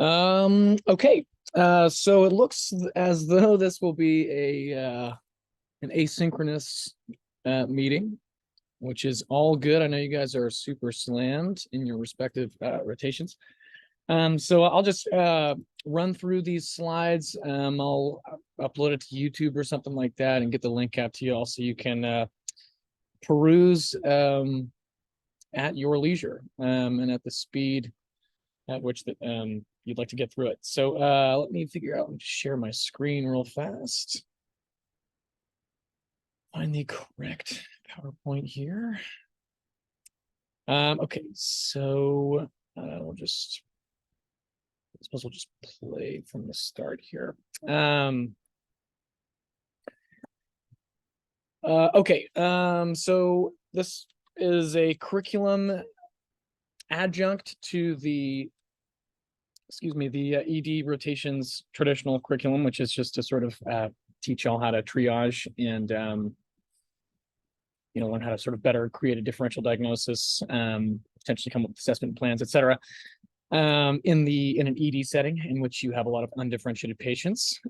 Okay. So it looks as though this will be an asynchronous meeting, which is all good. I know you guys are super slammed in your respective rotations. So I'll just run through these slides. I'll upload it to YouTube or something like that and get the link out to you all so you can peruse at your leisure and at the speed at which you'd like to get through it. So let me figure out and share my screen real fast. Find the correct PowerPoint here. Okay, so I suppose we'll just play from the start here. Okay, so this is a curriculum adjunct to the ED rotations traditional curriculum, which is just to sort of teach y'all how to triage and learn how to sort of better create a differential diagnosis, potentially come up with assessment plans, et cetera, in an ED setting in which you have a lot of undifferentiated patients.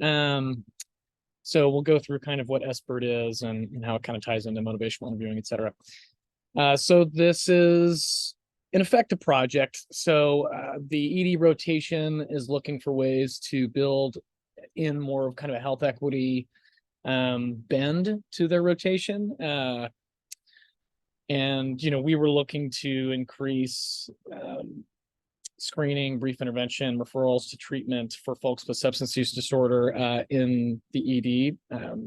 So we'll go through kind of what SBIRT is and how it kind of ties into motivational interviewing, et cetera. So this is in effect a project. So the ED rotation is looking for ways to build in more of kind of a health equity bend to their rotation. And we were looking to increase screening, brief intervention, referrals to treatment for folks with substance use disorder in the ED.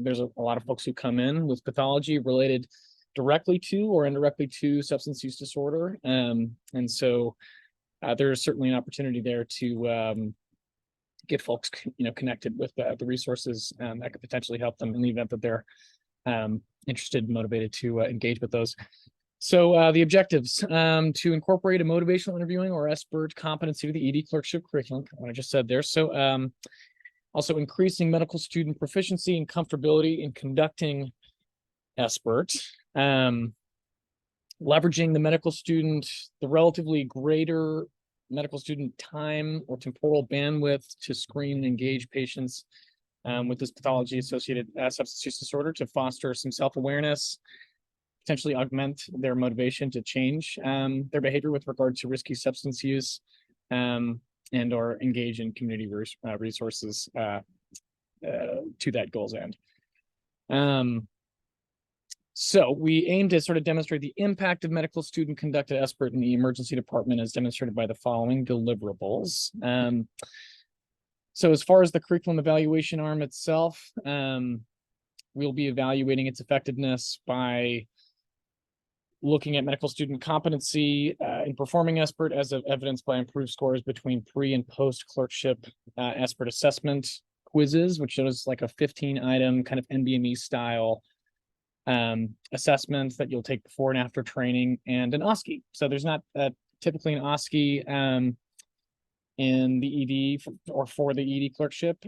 There's a lot of folks who come in with pathology related directly to or indirectly to substance use disorder. And so there's certainly an opportunity there to get folks connected with the resources that could potentially help them in the event that they're interested and motivated to engage with those. So the objectives, to incorporate a motivational interviewing or SBIRT competency with the ED clerkship curriculum, what I just said there. So also increasing medical student proficiency and comfortability in conducting SBIRT, leveraging the relatively greater medical student time or temporal bandwidth to screen and engage patients with this pathology-associated substance use disorder to foster some self-awareness, potentially augment their motivation to change their behavior with regard to risky substance use, and or engage in community resources to that goal's end. So we aim to sort of demonstrate the impact of medical student conducted SBIRT in the emergency department as demonstrated by the following deliverables. So as far as the curriculum evaluation arm itself, we'll be evaluating its effectiveness by looking at medical student competency in performing SBIRT as evidenced by improved scores between pre and post clerkship SBIRT assessment quizzes, which is like a 15-item kind of NBME style assessment that you'll take before and after training, and an OSCE. So there's not typically an OSCE in the ED for the ED clerkship.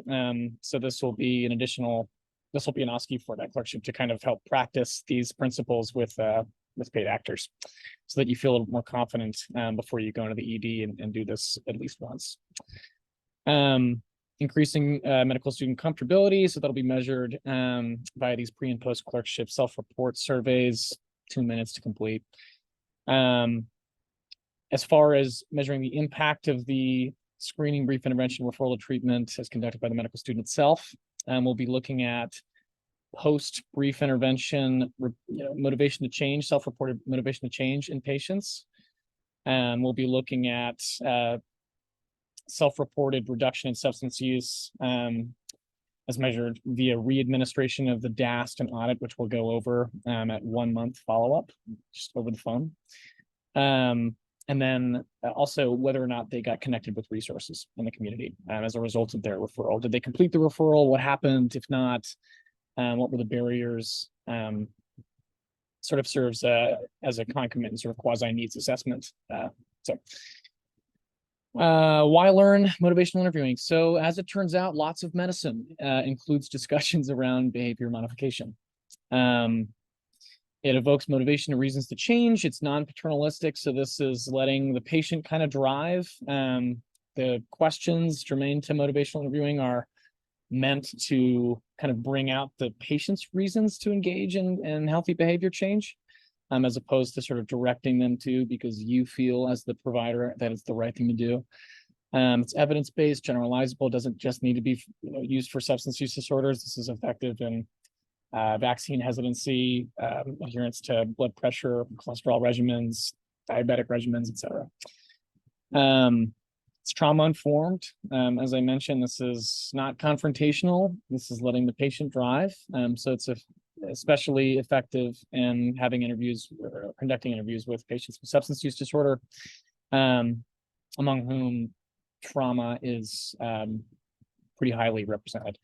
So this will be an OSCE for that clerkship to kind of help practice these principles with paid actors so that you feel a little more confident before you go into the ED and do this at least once. Increasing medical student comfortability. So that'll be measured by these pre and post clerkship self-report surveys, 2 minutes to complete. As far as measuring the impact of the screening, brief intervention, referral to treatment as conducted by the medical student itself, we'll be looking at post brief intervention, motivation to change, self-reported motivation to change in patients. We'll be looking at self-reported reduction in substance use as measured via re-administration of the DAST and audit, which we'll go over at 1 month follow-up, just over the phone. And then also whether or not they got connected with resources in the community as a result of their referral. Did they complete the referral? What happened? If not, what were the barriers? Sort of serves as a concomitant sort of quasi-needs assessment. Why learn motivational interviewing? So as it turns out, lots of medicine includes discussions around behavior modification. It evokes motivation and reasons to change. It's non-paternalistic, so this is letting the patient kind of drive the questions germane to motivational interviewing are meant to kind of bring out the patient's reasons to engage in healthy behavior change, as opposed to sort of directing them to because you feel as the provider that it's the right thing to do. It's evidence-based, generalizable, doesn't just need to be used for substance use disorders. This is effective in vaccine hesitancy, adherence to blood pressure, cholesterol regimens, diabetic regimens, etc. It's trauma-informed. As I mentioned, this is not confrontational. This is letting the patient drive. So it's especially effective in having interviews or conducting interviews with patients with substance use disorder, among whom trauma is pretty highly represented.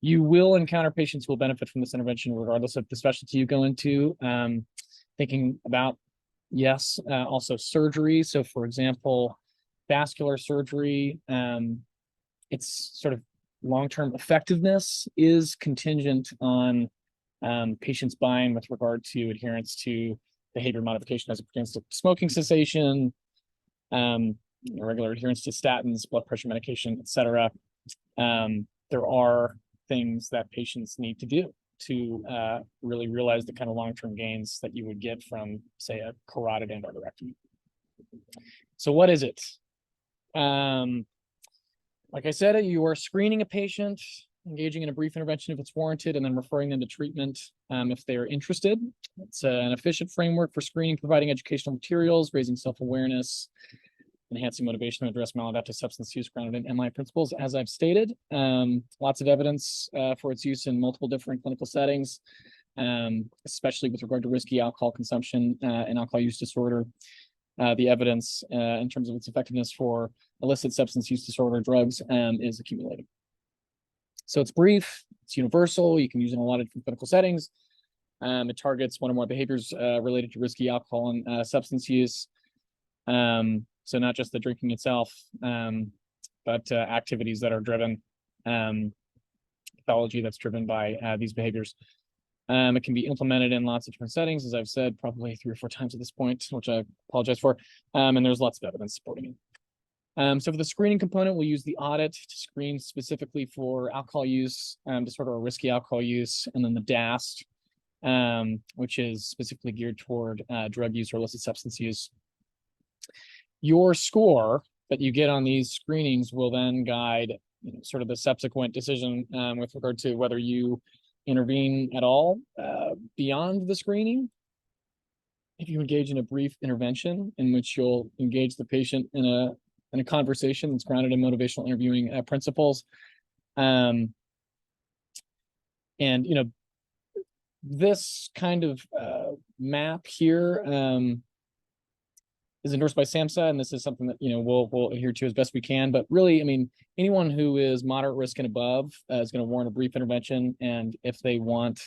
You will encounter patients who will benefit from this intervention regardless of the specialty you go into. Thinking about, yes, also surgery. So for example, vascular surgery, its sort of long-term effectiveness is contingent on patients' buy-in with regard to adherence to behavior modification as it pertains to smoking cessation, regular adherence to statins, blood pressure medication, etc. There are things that patients need to do to really realize the kind of long-term gains that you would get from, say, a carotid endarterectomy. So what is it? Like I said, you are screening a patient, engaging in a brief intervention if it's warranted, and then referring them to treatment if they are interested. It's an efficient framework for screening, providing educational materials, raising self-awareness, enhancing motivation to address maladaptive substance use grounded in MI principles, as I've stated. Lots of evidence for its use in multiple different clinical settings, especially with regard to risky alcohol consumption and alcohol use disorder. The evidence in terms of its effectiveness for illicit substance use disorder drugs is accumulating. So it's brief, it's universal, you can use it in a lot of different clinical settings. It targets one or more behaviors related to risky alcohol and substance use. So not just the drinking itself, but activities that are driven, pathology that's driven by these behaviors. It can be implemented in lots of different settings, as I've said, probably 3 or 4 times at this point, which I apologize for. And there's lots of evidence supporting it. So for the screening component, we'll use the audit to screen specifically for alcohol use disorder or risky alcohol use, and then the DAST, which is specifically geared toward drug use or illicit substance use. Your score that you get on these screenings will then guide sort of the subsequent decision with regard to whether you intervene at all beyond the screening. If you engage in a brief intervention in which you'll engage the patient in a conversation that's grounded in motivational interviewing principles, and this kind of map here is endorsed by SAMHSA, and this is something that we'll adhere to as best we can. But really, I mean, anyone who is moderate risk and above is going to warrant a brief intervention, and if they want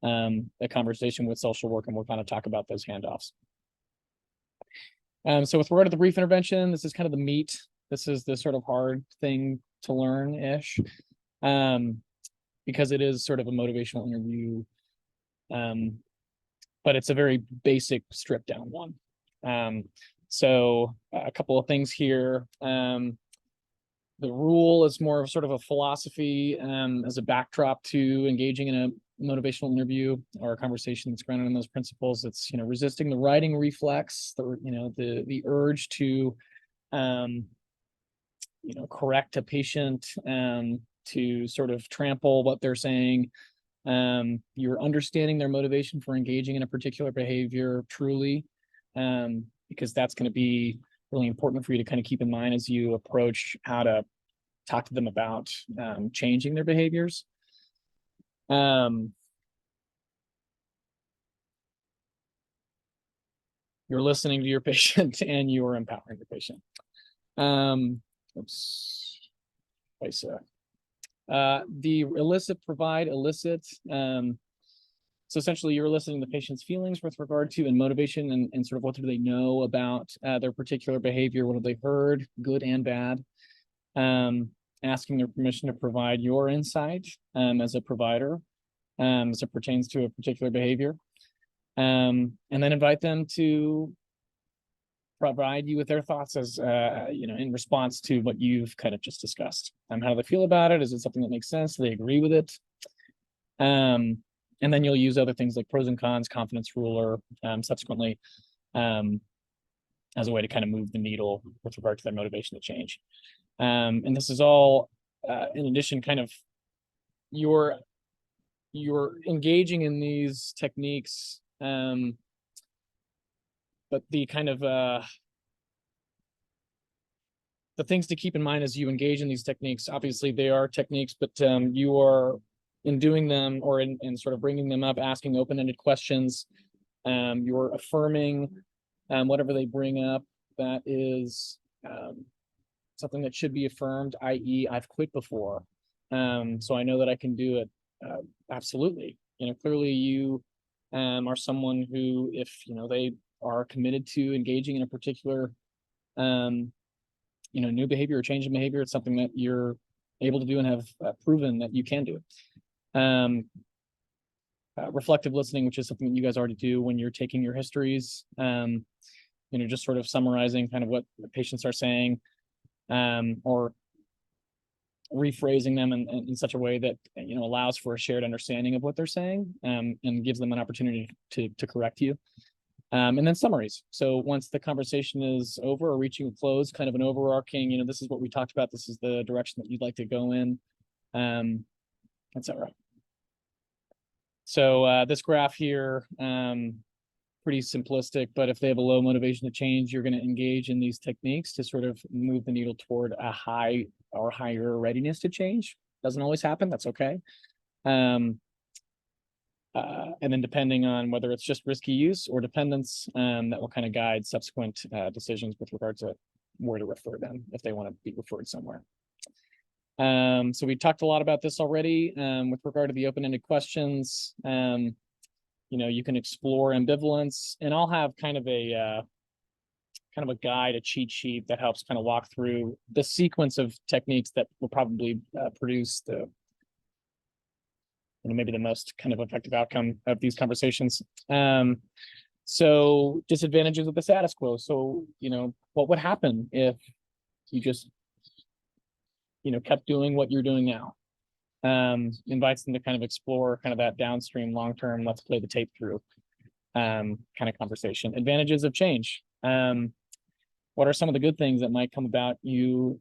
a conversation with social work, and we'll kind of talk about those handoffs. So with regard to the brief intervention, this is kind of the meat. This is the sort of hard thing to learn-ish, because it is sort of a motivational interview, but it's a very basic stripped down one. So a couple of things here. The rule is more of sort of a philosophy as a backdrop to engaging in a motivational interview or a conversation that's grounded in those principles. It's resisting the writing reflex, the urge to correct a patient, to sort of trample what they're saying. You're understanding their motivation for engaging in a particular behavior truly, because that's going to be really important for you to kind of keep in mind as you approach how to talk to them about changing their behaviors. You're listening to your patient and you are empowering your patient. The elicit, provide, elicit. So essentially, you're eliciting the patient's feelings with regard to and motivation and sort of what do they know about their particular behavior, what have they heard, good and bad. Asking their permission to provide your insight as a provider as it pertains to a particular behavior. And then invite them to provide you with their thoughts as, in response to what you've kind of just discussed. How do they feel about it? Is it something that makes sense? Do they agree with it? And then you'll use other things like pros and cons, confidence ruler, subsequently, as a way to kind of move the needle with regard to their motivation to change. And this is all, in addition, kind of you're engaging in these techniques, but the kind of the things to keep in mind as you engage in these techniques, obviously they are techniques, but you are, in doing them or in sort of bringing them up, asking open-ended questions, you're affirming whatever they bring up that is something that should be affirmed, i.e. I've quit before, so I know that I can do it. Absolutely. Clearly you are someone who, if they are committed to engaging in a particular new behavior or change in behavior, it's something that you're able to do and have proven that you can do. Reflective listening, which is something that you guys already do when you're taking your histories, just sort of summarizing kind of what the patients are saying, or rephrasing them in such a way that allows for a shared understanding of what they're saying, and gives them an opportunity to correct you. And then summaries. So once the conversation is over or reaching a close, kind of an overarching, this is what we talked about, this is the direction that you'd like to go in, etc. So this graph here, pretty simplistic, but if they have a low motivation to change, you're going to engage in these techniques to sort of move the needle toward a high or higher readiness to change. Doesn't always happen, that's okay. And then depending on whether it's just risky use or dependence, that will kind of guide subsequent decisions with regard to where to refer them if they want to be referred somewhere. So we talked a lot about this already. With regard to the open-ended questions, you can explore ambivalence, and I'll have kind of a guide, a cheat sheet that helps kind of walk through the sequence of techniques that will probably produce the maybe the most kind of effective outcome of these conversations. So disadvantages of the status quo. So, what would happen if you just, kept doing what you're doing now? Invites them to kind of explore kind of that downstream long-term, let's play the tape through kind of conversation. Advantages of change. What are some of the good things that might come about you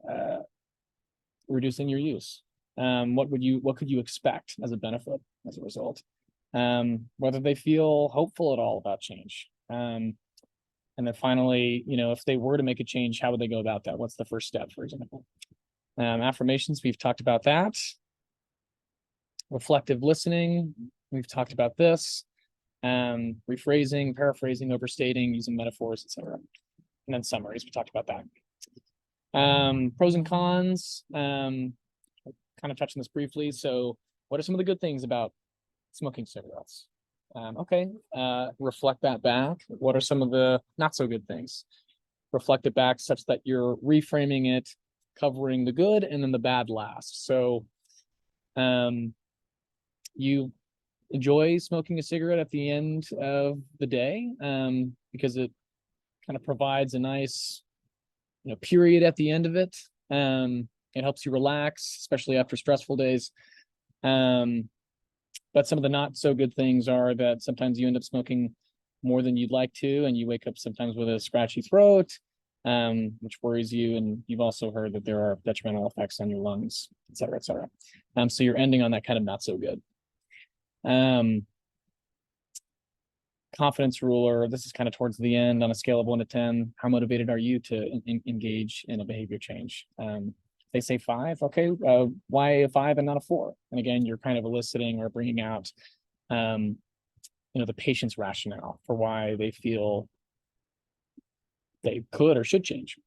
reducing your use? What could you expect as a benefit as a result? Whether they feel hopeful at all about change. And then finally, if they were to make a change, how would they go about that? What's the first step, for example? Affirmations, we've talked about that. Reflective listening, we've talked about this. Rephrasing, paraphrasing, overstating, using metaphors, etc. And then summaries, we talked about that. Pros and cons, kind of touching this briefly. So what are some of the good things about smoking cigarettes? Reflect that back. What are some of the not so good things? Reflect it back such that you're reframing it, covering the good and then the bad last. So you enjoy smoking a cigarette at the end of the day, because it kind of provides a nice period at the end of it. It helps you relax, especially after stressful days. But some of the not so good things are that sometimes you end up smoking more than you'd like to, and you wake up sometimes with a scratchy throat, which worries you. And you've also heard that there are detrimental effects on your lungs, et cetera, et cetera. So you're ending on that kind of not so good. Confidence ruler, this is kind of towards the end on a scale of 1 to 10. How motivated are you to engage in a behavior change? They say 5. Okay, why a 5 and not a 4? And again, you're kind of eliciting or bringing out, the patient's rationale for why they feel they could or should change.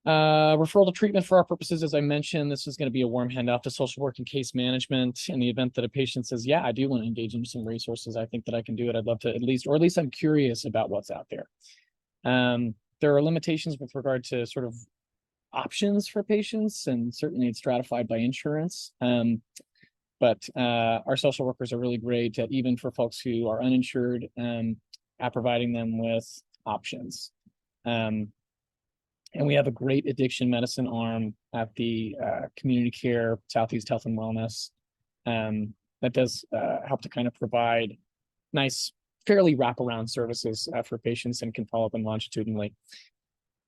Referral to treatment for our purposes, as I mentioned, this is going to be a warm handoff to social work and case management. In the event that a patient says, yeah, I do want to engage in some resources, I think that I can do it. I'd love to at least I'm curious about what's out there. There are limitations with regard to sort of options for patients, and certainly it's stratified by insurance. But our social workers are really great at, even for folks who are uninsured, at providing them with options. And we have a great addiction medicine arm at the Community Care Southeast Health and Wellness that does help to kind of provide nice, fairly wraparound services for patients and can follow up them longitudinally.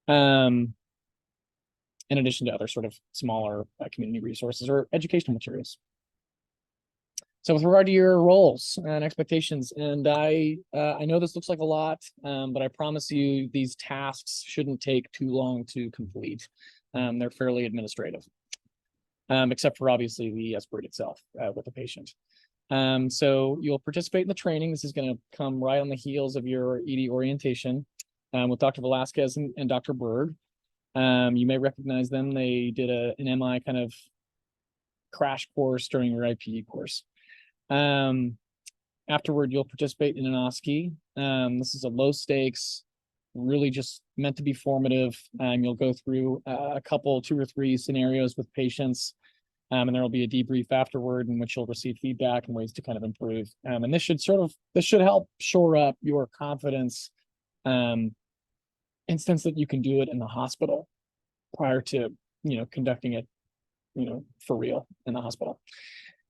In addition to other sort of smaller community resources or educational materials. So with regard to your roles and expectations, and I know this looks like a lot, but I promise you these tasks shouldn't take too long to complete. They're fairly administrative, except for obviously the SBIRT itself with the patient. So you'll participate in the training. This is going to come right on the heels of your ED orientation with Dr. Velasquez and Dr. Berg. You may recognize them. They did an MI kind of crash course during your IPD course. Afterward, you'll participate in an OSCE. This is a low stakes, really just meant to be formative. You'll go through a couple, 2 or 3 scenarios with patients, and there will be a debrief afterward in which you'll receive feedback and ways to kind of improve. And this should help shore up your confidence, instance that you can do it in the hospital prior to, conducting it, for real in the hospital.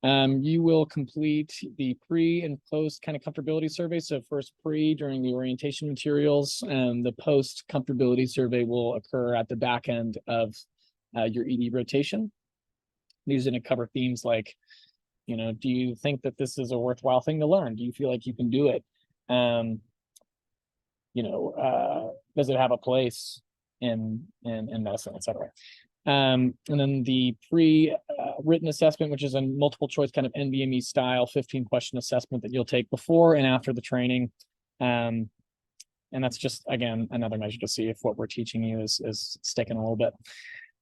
You will complete the pre and post kind of comfortability survey. So first pre during the orientation materials, and the post comfortability survey will occur at the back end of your ED rotation. These are going to cover themes like, do you think that this is a worthwhile thing to learn? Do you feel like you can do it? Does it have a place in medicine, et cetera? And then the pre-written assessment, which is a multiple choice kind of NBME style 15-question assessment that you'll take before and after the training. And that's just, again, another measure to see if what we're teaching you is sticking a little bit.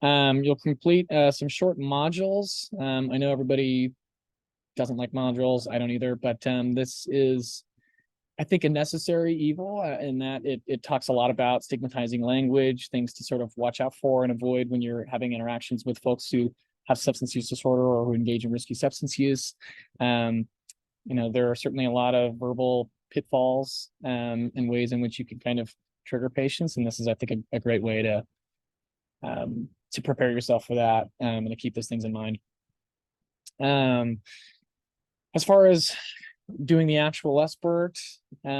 You'll complete some short modules. I know everybody doesn't like modules. I don't either, but this is, I think, a necessary evil in that it talks a lot about stigmatizing language, things to sort of watch out for and avoid when you're having interactions with folks who have substance use disorder or who engage in risky substance use. There are certainly a lot of verbal pitfalls and ways in which you can kind of trigger patients. And this is, I think, a great way to prepare yourself for that and to keep those things in mind. As far as doing the actual SBIRT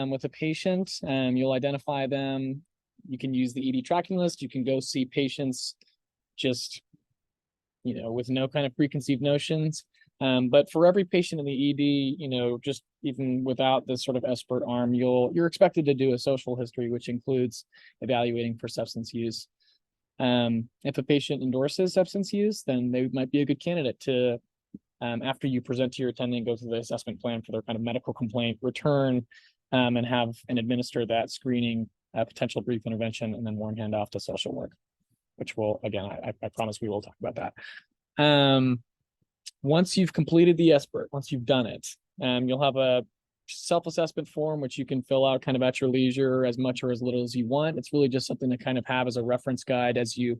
with a patient, you'll identify them. You can use the ED tracking list. You can go see patients just, with no kind of preconceived notions. But for every patient in the ED, just even without this sort of SBIRT arm, you're expected to do a social history, which includes evaluating for substance use. If a patient endorses substance use, then they might be a good candidate to, after you present to your attending, go through the assessment plan for their kind of medical complaint, return and have and administer that screening, potential brief intervention, and then warn hand off to social work, which will, again, I promise we will talk about that. Once you've completed the SBIRT, once you've done it, you'll have a self-assessment form, which you can fill out kind of at your leisure, as much or as little as you want. It's really just something to kind of have as a reference guide as you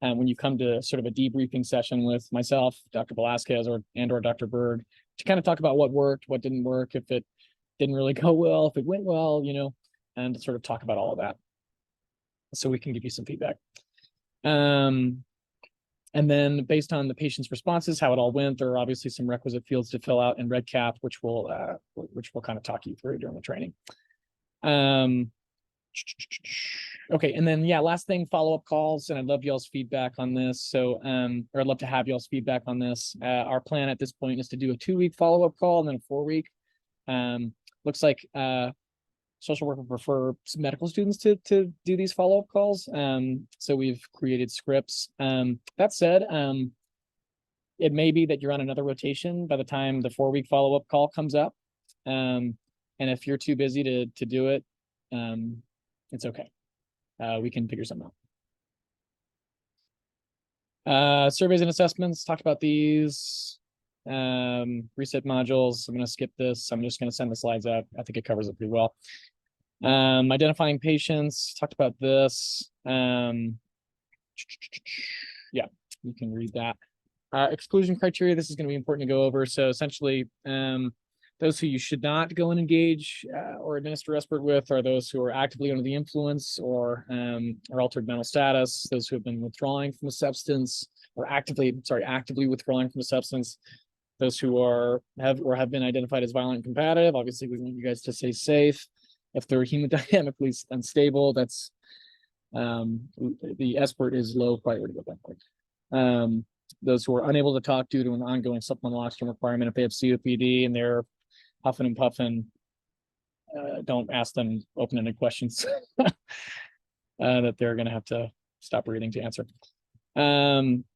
when you come to sort of a debriefing session with myself, Dr. Velasquez, or Dr. Berg, to kind of talk about what worked, what didn't work, if it didn't really go well, if it went well, and to sort of talk about all of that, so we can give you some feedback. And then based on the patient's responses, how it all went, there are obviously some requisite fields to fill out in REDCap, which we'll kind of talk you through during the training. Okay, and then last thing, follow-up calls, and I'd love y'all's feedback on this. So, or I'd love to have y'all's feedback on this. Our plan at this point is to do a 2-week follow-up call and then a 4-week. Looks like social worker prefer medical students to do these follow-up calls. So we've created scripts. That said, it may be that you're on another rotation by the time the 4-week follow-up call comes up. And if you're too busy to do it, it's okay. We can figure something out. Surveys and assessments, talked about these. Reset modules. I'm going to skip this. I'm just going to send the slides out. I think it covers it pretty well. Identifying patients, talked about this. Yeah, you can read that. Exclusion criteria, this is going to be important to go over. So essentially, Those who you should not go and engage or administer SBIRT with are those who are actively under the influence or altered mental status, those who have been withdrawing from a substance or actively withdrawing from a substance, those who have been identified as violent and combative. Obviously, we want you guys to stay safe. If they're hemodynamically unstable, that's the SBIRT is low priority at that point. Those who are unable to talk due to an ongoing supplemental oxygen requirement, if they have COPD and they're huffing and puffing, don't ask them open-ended questions that they're going to have to stop breathing to answer.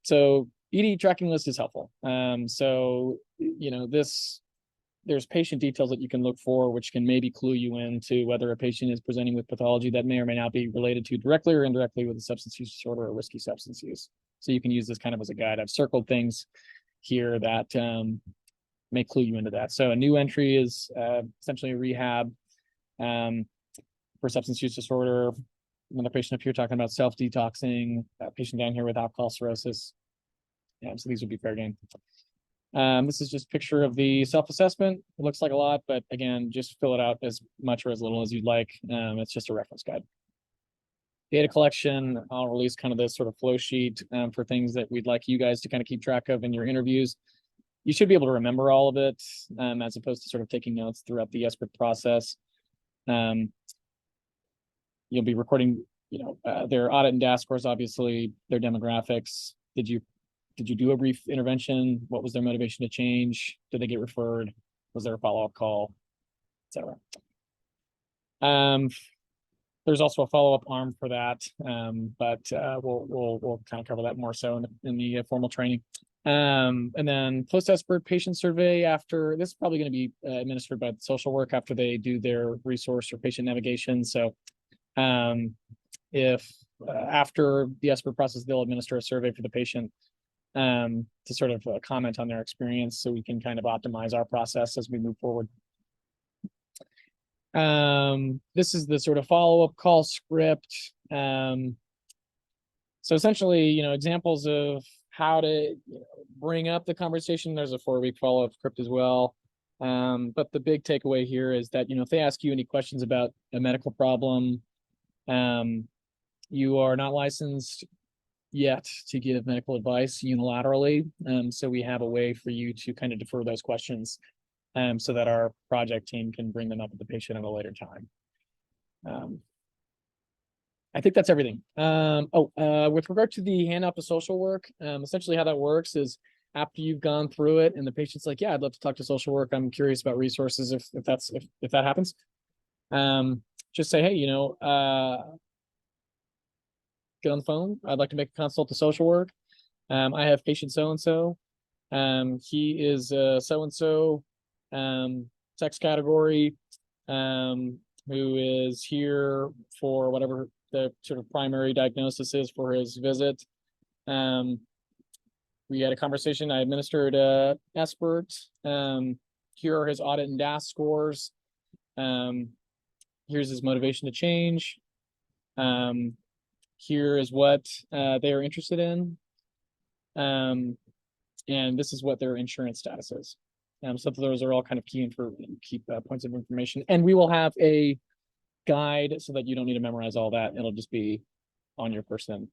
So ED tracking list is helpful. So, you know, there's patient details that you can look for, which can maybe clue you into whether a patient is presenting with pathology that may or may not be related to directly or indirectly with a substance use disorder or risky substance use. So you can use this kind of as a guide. I've circled things here that may clue you into that. So a new entry is essentially a rehab for substance use disorder. Another patient up here talking about self-detoxing, a patient down here with alcohol cirrhosis. Yeah, so these would be fair game. This is just a picture of the self-assessment. It looks like a lot, but again, just fill it out as much or as little as you'd like. It's just a reference guide. Data collection, I'll release kind of this sort of flow sheet for things that we'd like you guys to kind of keep track of in your interviews. You should be able to remember all of it as opposed to sort of taking notes throughout the SBIRT process. You'll be recording, you know, their audit and DAS scores, obviously, their demographics. Did you do a brief intervention? What was their motivation to change? Did they get referred? Was there a follow-up call, etc.? There's also a follow-up arm for that, but we'll kind of cover that more so in the formal training. And then post-SBIRT patient survey after, this is probably going to be administered by the social work after they do their resource or patient navigation. So if after the SBIRT process, they'll administer a survey for the patient to sort of comment on their experience so we can kind of optimize our process as we move forward. This is the sort of follow-up call script. So essentially, you know, examples of how to bring up the conversation. There's a 4-week follow-up script as well. But the big takeaway here is that, you know, if they ask you any questions about a medical problem, you are not licensed yet to give medical advice unilaterally. So we have a way for you to kind of defer those questions so that our project team can bring them up with the patient at a later time. I think that's everything. With regard to the handout to social work, essentially how that works is after you've gone through it and the patient's like, yeah, I'd love to talk to social work. I'm curious about resources if that happens. Just say, hey, you know, get on the phone. I'd like to make a consult to social work. I have patient so-and-so. He is so-and-so sex category who is here for whatever the sort of primary diagnosis is for his visit. We had a conversation. I administered SBIRT. Here are his audit and DAS scores. Here's his motivation to change. Here is what they are interested in. And this is what their insurance status is. So those are all kind of key points of information. And we will have a guide so that you don't need to memorize all that. It'll just be on your person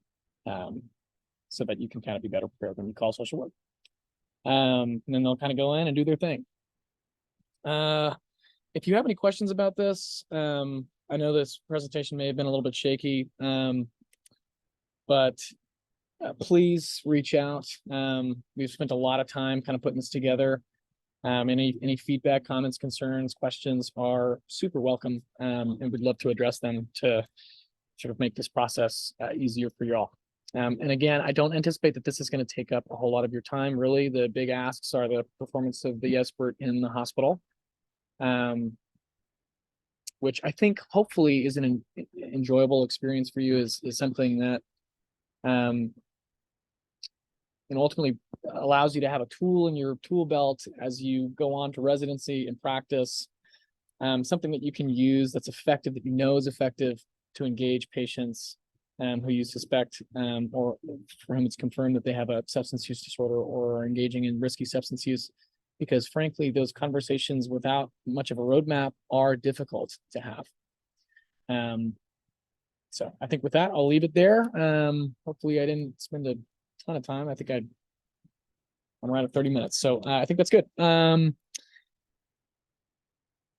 so that you can kind of be better prepared when you call social work. And then they'll kind of go in and do their thing. If you have any questions about this, I know this presentation may have been a little bit shaky, but please reach out. We've spent a lot of time kind of putting this together. Any feedback, comments, concerns, questions are super welcome, and we'd love to address them to sort of make this process easier for you all. And again, I don't anticipate that this is going to take up a whole lot of your time. Really, the big asks are the performance of the SBIRT in the hospital, which I think hopefully is an enjoyable experience for you. Is something that and ultimately allows you to have a tool in your tool belt as you go on to residency and practice, something that you can use that's effective, that you know is effective to engage patients who you suspect or for whom it's confirmed that they have a substance use disorder or are engaging in risky substance use. because frankly, those conversations without much of a roadmap are difficult to have. So I think with that, I'll leave it there. Hopefully I didn't spend a ton of time. I think I'm around at 30 minutes. So I think that's good.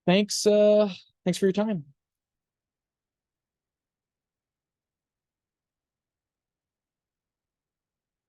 Thanks for your time.